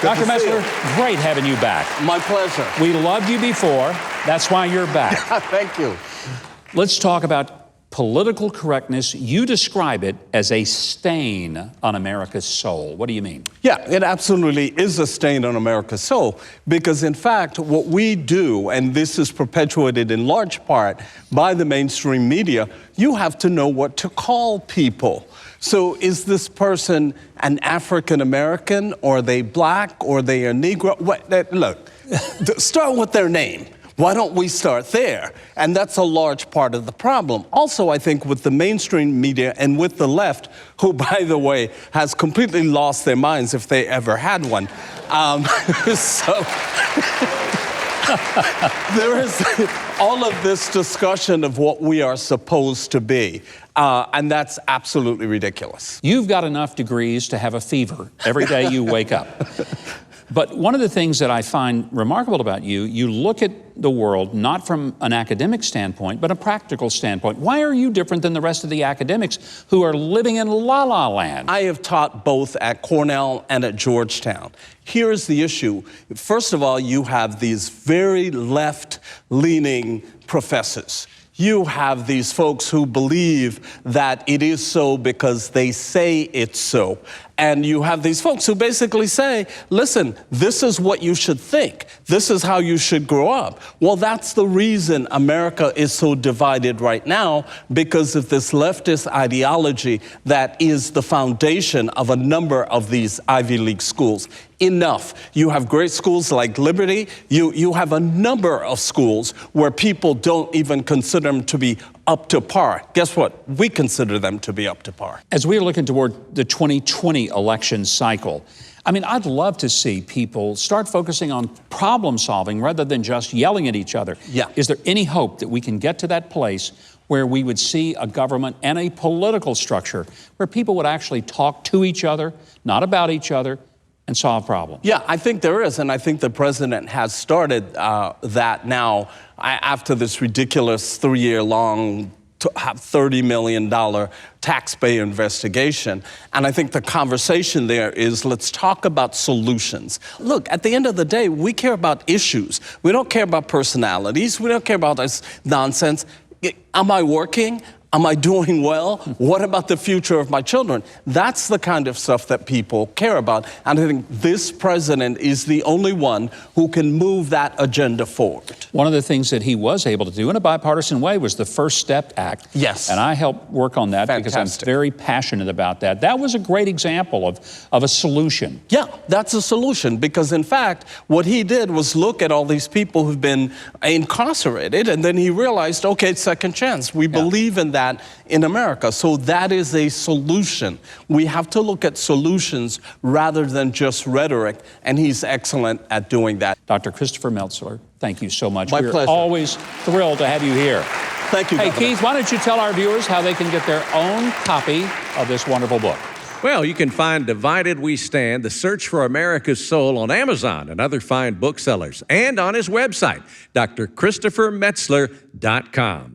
Dr. Metzler, great having you back. My pleasure. We loved you before. That's why you're back. Thank you. Let's talk about political correctness. You describe it as a stain on America's soul. What do you mean? Yeah, it absolutely is a stain on America's soul because, in fact, what we do, and this is perpetuated in large part by the mainstream media, you have to know what to call people. So is this person an African American, or are they black, or are they a Negro? Look, start with their name. Why don't we start there? And that's a large part of the problem. Also, I think with the mainstream media and with the left, who, by the way, has completely lost their minds if they ever had one. So there is all of this discussion of what we are supposed to be. And that's absolutely ridiculous. You've got enough degrees to have a fever every day you wake up. But one of the things that I find remarkable about you, you look at the world not from an academic standpoint, but a practical standpoint. Why are you different than the rest of the academics who are living in la-la land? I have taught both at Cornell and at Georgetown. Here's the issue. First of all, you have these very left-leaning professors. You have these folks who believe that it is so because they say it's so. And you have these folks who basically say, listen, this is what you should think. This is how you should grow up. Well, that's the reason America is so divided right now, because of this leftist ideology that is the foundation of a number of these Ivy League schools. Enough. You have great schools like Liberty. You have a number of schools where people don't even consider them to be up to par. Guess what? We consider them to be up to par. As we are looking toward the 2020 election cycle, I mean, I'd love to see people start focusing on problem solving rather than just yelling at each other. Yeah. Is there any hope that we can get to that place where we would see a government and a political structure where people would actually talk to each other, not about each other, and solve problems? Yeah, I think there is, and I think the president has started that now after this ridiculous 3-year-long $30 million taxpayer investigation. And I think the conversation there is, let's talk about solutions. Look, at the end of the day, we care about issues. We don't care about personalities. We don't care about this nonsense. Am I working? Am I doing well? What about the future of my children? That's the kind of stuff that people care about. And I think this president is the only one who can move that agenda forward. One of the things that he was able to do in a bipartisan way was the First Step Act. Yes. And I helped work on that. Fantastic. Because I'm very passionate about that. That was a great example of a solution. Yeah, that's a solution, because in fact, what he did was look at all these people who've been incarcerated, and then he realized, okay, second chance. We believe in that in America. So that is a solution. We have to look at solutions rather than just rhetoric, and he's excellent at doing that. Dr. Christopher Metzler, thank you so much. My pleasure. We're always thrilled to have you here. Thank you, Hey, Governor. Keith, why don't you tell our viewers how they can get their own copy of this wonderful book? Well, you can find Divided We Stand, The Search for America's Soul on Amazon and other fine booksellers, and on his website, drchristophermetzler.com.